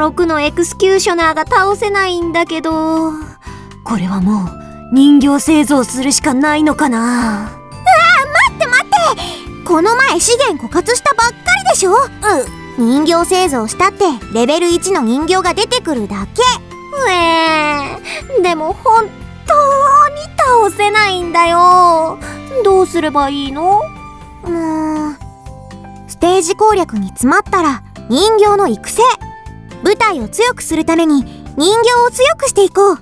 6のエクスキューショナーが倒せないんだけど、これはもう人形製造するしかないのかな。待って、この前資源枯渇したばっかりでしょ。人形製造したってレベル1の人形が出てくるだけ。でも本当に倒せないんだよ。どうすればいいの？ステージ攻略に詰まったら人形の育成、部隊を強くするために人形を強くしていこう。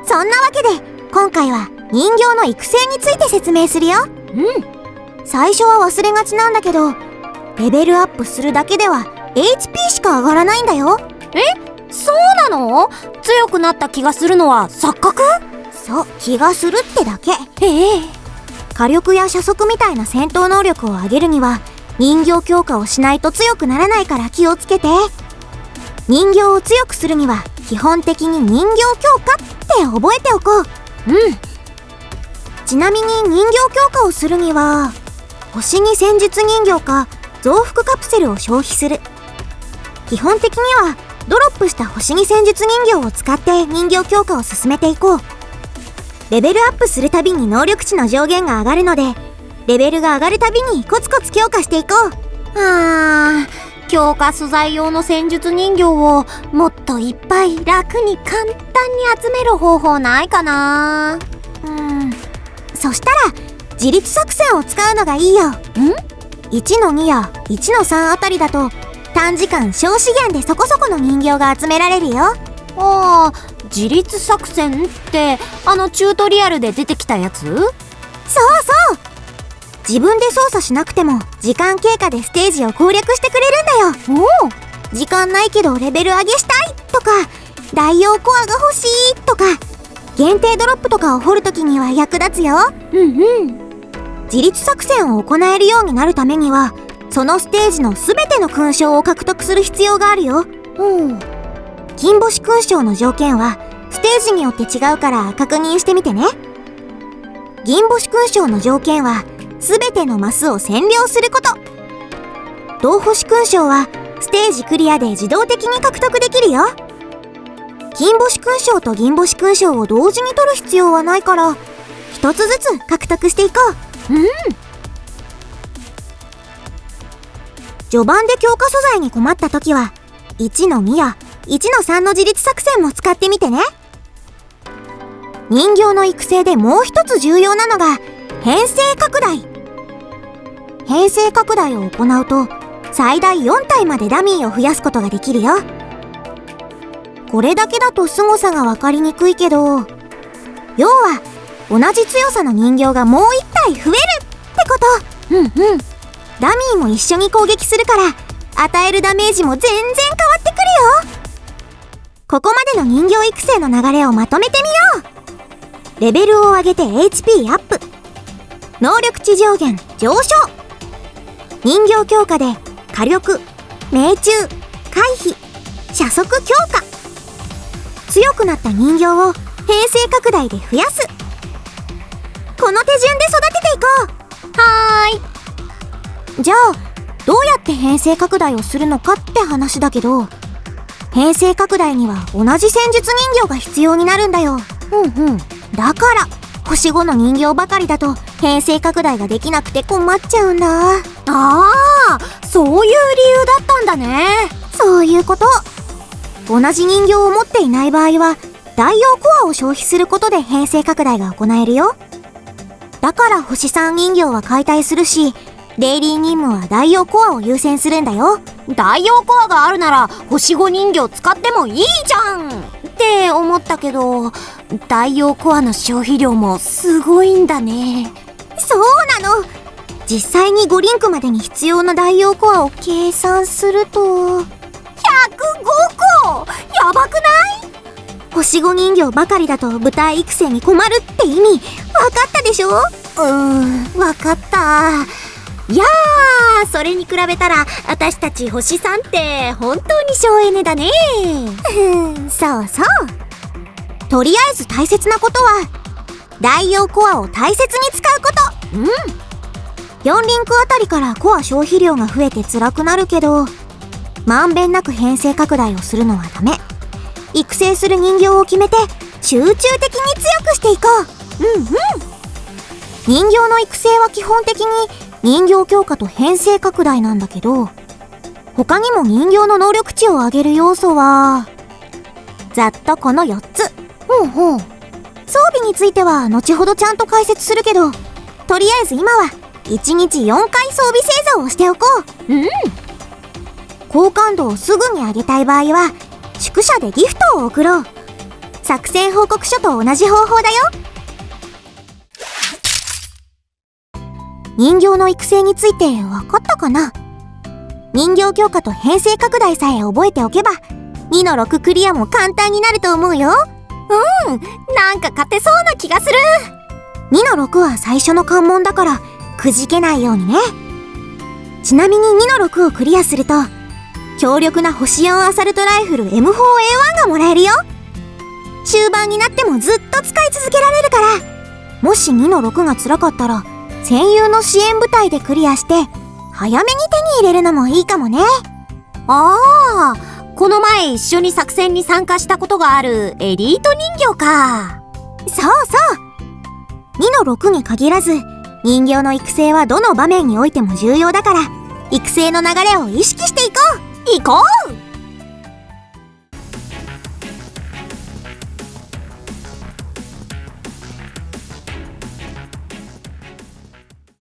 そんなわけで今回は人形の育成について説明するよ。最初は忘れがちなんだけど、レベルアップするだけでは HP しか上がらないんだよ。そうなの？強くなった気がするのは錯覚？そう、気がするってだけ。火力や射速みたいな戦闘能力を上げるには人形強化をしないと強くならないから気をつけて。人形を強くするには基本的に人形強化って覚えておこう。ちなみに人形強化をするには星に戦術人形か増幅カプセルを消費する。基本的にはドロップした星に戦術人形を使って人形強化を進めていこう。レベルアップするたびに能力値の上限が上がるので、レベルが上がるたびにコツコツ強化していこう。強化素材用の戦術人形をもっといっぱい楽に簡単に集める方法ないかな？そしたら自立作戦を使うのがいいよ。1の2や1の3あたりだと短時間小資源でそこそこの人形が集められるよ。自立作戦ってチュートリアルで出てきたやつ？そう。自分で操作しなくても時間経過でステージを攻略してくれるんだよ。時間ないけどレベル上げしたいとか、大王コアが欲しいとか、限定ドロップとかを掘るときには役立つよ。自立作戦を行えるようになるためにはそのステージのすべての勲章を獲得する必要があるよ。金星勲章の条件はステージによって違うから確認してみてね。銀星勲章の条件はすべてのマスを占領すること。銅星勲章はステージクリアで自動的に獲得できるよ。金星勲章と銀星勲章を同時に取る必要はないから一つずつ獲得していこう。序盤で強化素材に困った時は1の2や1の3の自立作戦も使ってみてね。人形の育成でもう一つ重要なのが編成拡大。編成拡大を行うと最大4体までダミーを増やすことができるよ。これだけだと凄さが分かりにくいけど、要は同じ強さの人形がもう1体増えるってこと。ダミーも一緒に攻撃するから与えるダメージも全然変わってくるよ。ここまでの人形育成の流れをまとめてみよう。レベルを上げて HP アップ、能力値上限上昇、人形強化で火力、命中、回避、射速強化、強くなった人形を編成拡大で増やす。この手順で育てていこう。じゃあどうやって編成拡大をするのかって話だけど、編成拡大には同じ戦術人形が必要になるんだよ。だから星5の人形ばかりだと編成拡大ができなくて困っちゃうんだ。そういう理由だったんだね。そういうこと。同じ人形を持っていない場合は大王コアを消費することで編成拡大が行えるよ。だから星3人形は解体するし、デイリー任務は大王コアを優先するんだよ。大王コアがあるなら星5人形使ってもいいじゃんって思ったけど、大王コアの消費量もすごいんだね。そうなの。実際に5リンクまでに必要な大王コアを計算すると105個。やばくない？星5人形ばかりだと部隊育成に困るって意味分かったでしょ？分かった。いやー、それに比べたら私たち星3って本当に省エネだね。そう。とりあえず大切なことは大王コアを大切に使うこと。4リンクあたりからコア消費量が増えて辛くなるけど、まんべんなく編成拡大をするのはダメ。育成する人形を決めて集中的に強くしていこう。人形の育成は基本的に人形強化と編成拡大なんだけど、他にも人形の能力値を上げる要素はざっとこの4つ。装備については後ほどちゃんと解説するけど、とりあえず今は1日4回装備製造をしておこう。好感度をすぐに上げたい場合は宿舎でギフトを送ろう。作戦報告書と同じ方法だよ。人形の育成について分かったかな？人形強化と編成拡大さえ覚えておけば2の6クリアも簡単になると思うよ。なんか勝てそうな気がする。2の6は最初の関門だからくじけないようにね。ちなみに2の6をクリアすると強力な星4アサルトライフル M4A1 がもらえるよ。終盤になってもずっと使い続けられるから、もし2の6が辛かったら戦友の支援部隊でクリアして早めに手に入れるのもいいかもね。この前一緒に作戦に参加したことがあるエリート人形か。そう2の6に限らず人形の育成はどの場面においても重要だから、育成の流れを意識していこう。